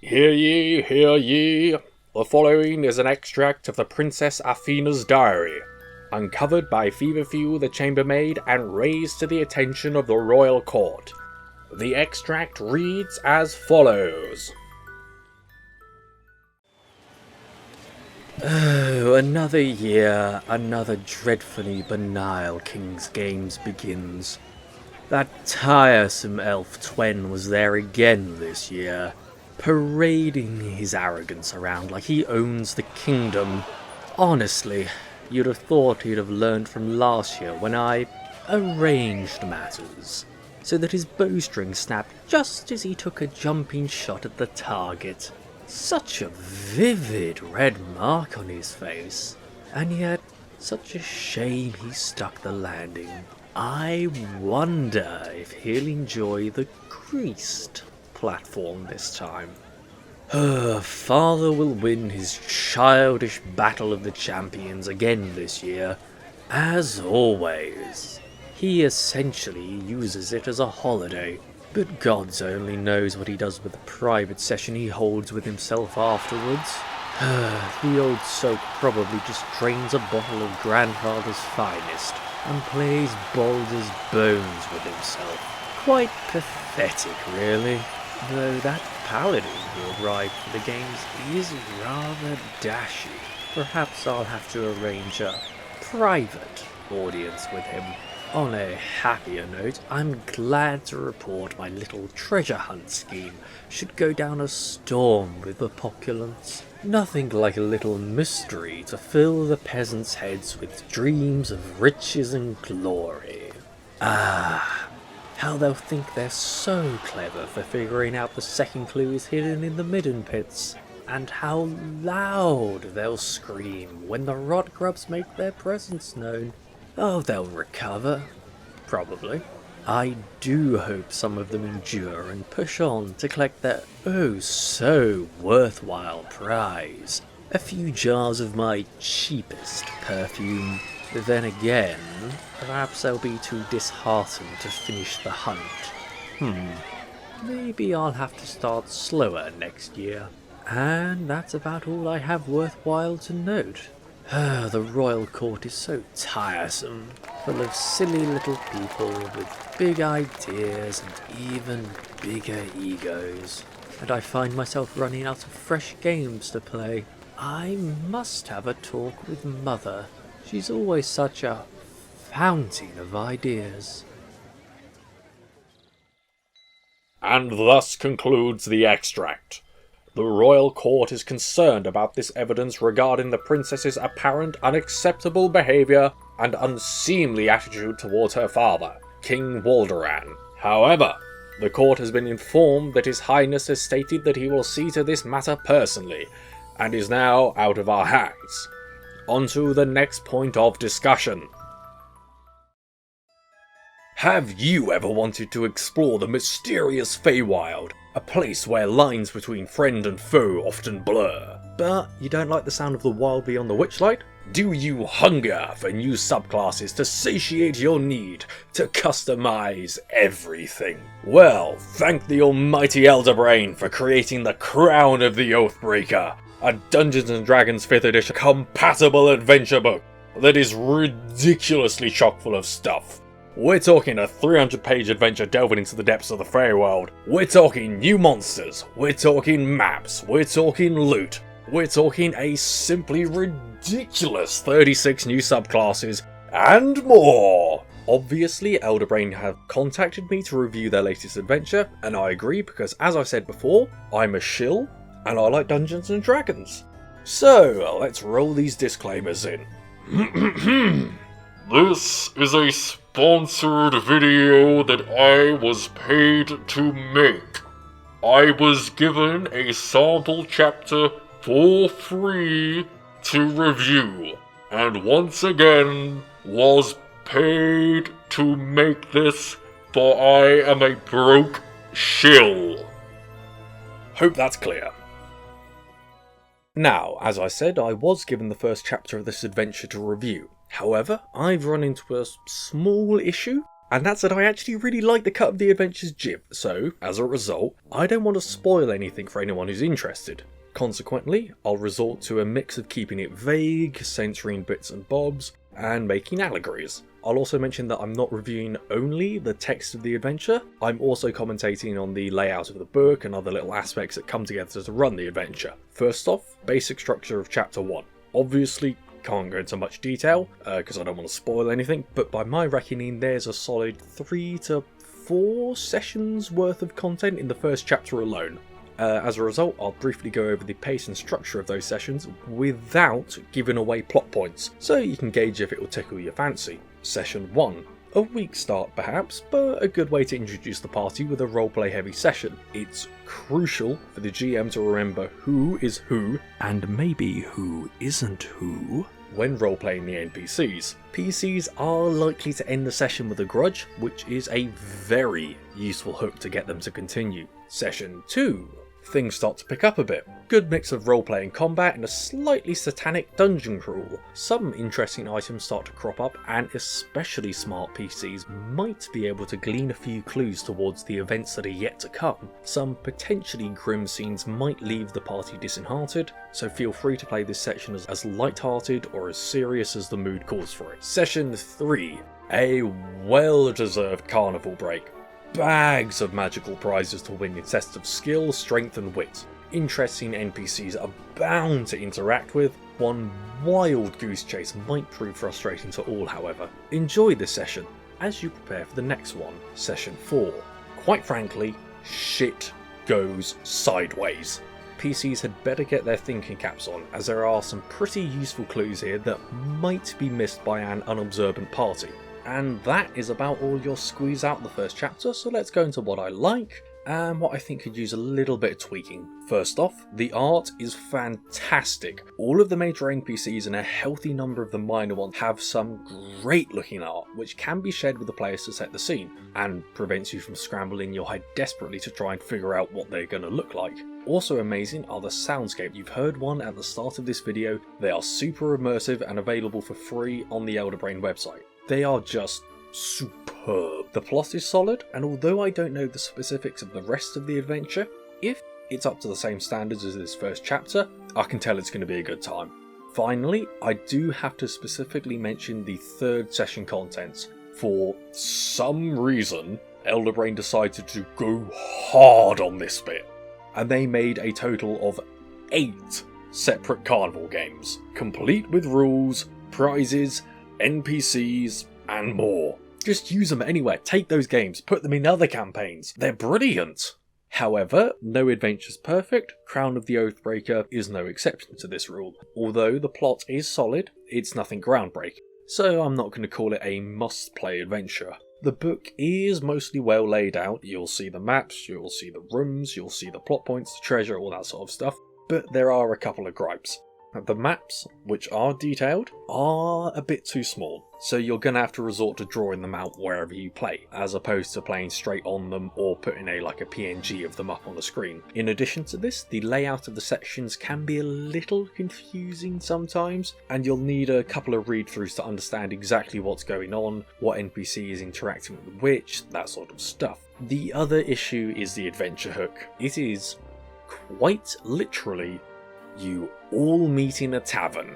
Hear ye, hear ye. The following is an extract of the Princess Athena's diary, uncovered by Feverfew the chambermaid and raised to the attention of the royal court. The extract reads as follows. Oh, another year, another dreadfully banal King's Games begins. That tiresome elf Twen was there again this year, parading his arrogance around like he owns the kingdom. Honestly, you'd have thought he'd have learned from last year when I arranged matters, so that his bowstring snapped just as he took a jumping shot at the target. Such a vivid red mark on his face, and yet such a shame he stuck the landing. I wonder if he'll enjoy the greased platform this time. Her father will win his childish battle of the champions again this year, as always. He essentially uses it as a holiday, but gods only knows what he does with the private session he holds with himself afterwards. The old soak probably just drains a bottle of grandfather's finest and plays Baldur's Bones with himself. Quite pathetic, really. Though that paladin who arrived for the games is rather dashy. Perhaps I'll have to arrange a private audience with him. On a happier note, I'm glad to report my little treasure hunt scheme should go down a storm with the populace. Nothing like a little mystery to fill the peasants' heads with dreams of riches and glory. How they'll think they're so clever for figuring out the second clue is hidden in the midden pits, and how loud they'll scream when the rot grubs make their presence known. Oh, they'll recover. Probably. I do hope some of them endure and push on to collect their oh-so worthwhile prize. A few jars of my cheapest perfume. Then again, perhaps they'll be too disheartened to finish the hunt. Maybe I'll have to start slower next year. And that's about all I have worthwhile to note. The royal court is so tiresome, full of silly little people with big ideas and even bigger egos, and I find myself running out of fresh games to play. I must have a talk with Mother. She's always such a fountain of ideas. And thus concludes the extract. The royal court is concerned about this evidence regarding the princess's apparent unacceptable behaviour and unseemly attitude towards her father, King Walderan. However, the court has been informed that His Highness has stated that he will see to this matter personally, and is now out of our hands. On to the next point of discussion. Have you ever wanted to explore the mysterious Feywild, a place where lines between friend and foe often blur, but you don't like the sound of the wild beyond the witchlight? Do you hunger for new subclasses to satiate your need to customize everything? Well, thank the almighty Elderbrain for creating the crown of the Oathbreaker, a Dungeons & Dragons 5th edition compatible adventure book that is ridiculously chock full of stuff. We're talking a 300-page adventure delving into the depths of the Feywild. We're talking new monsters. We're talking maps. We're talking loot. We're talking a simply ridiculous 36 new subclasses and more. Obviously, Elderbrain have contacted me to review their latest adventure, and I agree because, as I said before, I'm a shill and I like Dungeons & Dragons. So, let's roll these disclaimers in. This is a sponsored video that I was paid to make. I was given a sample chapter for free to review, and once again was paid to make this, for I am a broke shill. Hope that's clear. Now, as I said, I was given the first chapter of this adventure to review. However, I've run into a small issue And that said, I actually really like the cut of the adventure's jib, so, as a result, I don't want to spoil anything for anyone who's interested. Consequently, I'll resort to a mix of keeping it vague, censoring bits and bobs, and making allegories. I'll also mention that I'm not reviewing only the text of the adventure, I'm also commentating on the layout of the book and other little aspects that come together to run the adventure. First off, basic structure of Chapter 1. Obviously, can't go into much detail, because I don't want to spoil anything, but by my reckoning there's a solid 3 to 4 sessions worth of content in the first chapter alone. As a result, I'll briefly go over the pace and structure of those sessions without giving away plot points, so you can gauge if it will tickle your fancy. Session 1. A weak start perhaps, but a good way to introduce the party with a roleplay heavy session. It's crucial for the GM to remember who is who, and maybe who isn't who, when roleplaying the NPCs. PCs are likely to end the session with a grudge, which is a very useful hook to get them to continue. Session 2. Things start to pick up a bit. Good mix of roleplay and combat and a slightly satanic dungeon crawl. Some interesting items start to crop up, and especially smart PCs might be able to glean a few clues towards the events that are yet to come. Some potentially grim scenes might leave the party disheartened, so feel free to play this section as light-hearted or as serious as the mood calls for it. Session 3. A well-deserved carnival break. Bags of magical prizes to win in tests of skill, strength and wit. Interesting NPCs are bound to interact with. One wild goose chase might prove frustrating to all, however. Enjoy this session as you prepare for the next one, Session 4. Quite frankly, shit goes sideways. PCs had better get their thinking caps on, as there are some pretty useful clues here that might be missed by an unobservant party. And that is about all you'll squeeze out the first chapter, so let's go into what I like and what I think could use a little bit of tweaking. First off, the art is fantastic. All of the major NPCs and a healthy number of the minor ones have some great looking art, which can be shared with the players to set the scene, and prevents you from scrambling your head desperately to try and figure out what they're going to look like. Also amazing are the soundscapes. You've heard one at the start of this video. They are super immersive and available for free on the Elderbrain website. They are just superb. The plot is solid, and although I don't know the specifics of the rest of the adventure, if it's up to the same standards as this first chapter, I can tell it's going to be a good time. Finally, I do have to specifically mention the third session contents. For some reason, Elderbrain decided to go hard on this bit, and they made a total of 8 separate carnival games, complete with rules, prizes, NPCs, and more. Just use them anywhere, take those games, put them in other campaigns. They're brilliant! However, no adventure's perfect. Crown of the Oathbreaker is no exception to this rule. Although the plot is solid, it's nothing groundbreaking, so I'm not going to call it a must-play adventure. The book is mostly well laid out. You'll see the maps, you'll see the rooms, you'll see the plot points, the treasure, all that sort of stuff, but there are a couple of gripes. The maps, which are detailed, are a bit too small, so you're going to have to resort to drawing them out wherever you play, as opposed to playing straight on them or putting a PNG of them up on the screen. In addition to this, the layout of the sections can be a little confusing sometimes, and you'll need a couple of read-throughs to understand exactly what's going on, what NPC is interacting with which, that sort of stuff. The other issue is the adventure hook. It is quite literally you all meet in a tavern.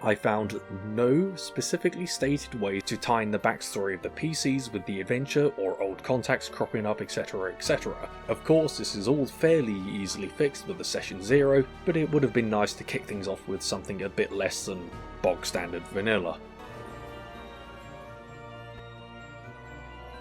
I found no specifically stated way to tie in the backstory of the PCs with the adventure or old contacts cropping up, etc, etc. Of course, this is all fairly easily fixed with the session 0, but it would have been nice to kick things off with something a bit less than bog standard vanilla.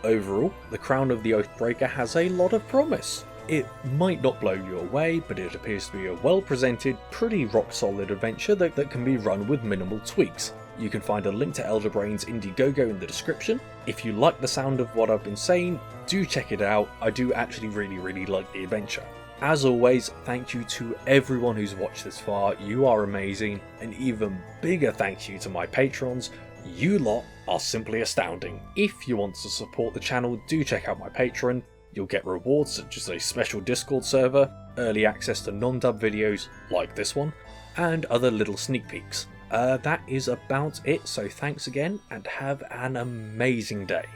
Overall, the Crown of the Oathbreaker has a lot of promise. It might not blow you away, but it appears to be a well-presented, pretty rock-solid adventure that can be run with minimal tweaks. You can find a link to Elderbrain's Indiegogo in the description. If you like the sound of what I've been saying, do check it out. I do actually really like the adventure. As always, thank you to everyone who's watched this far. You are amazing. An even bigger thank you to my patrons. You lot are simply astounding. If you want to support the channel, do check out my Patreon. You'll get rewards such as a special Discord server, early access to non-dub videos like this one, and other little sneak peeks. That is about it, so thanks again and have an amazing day.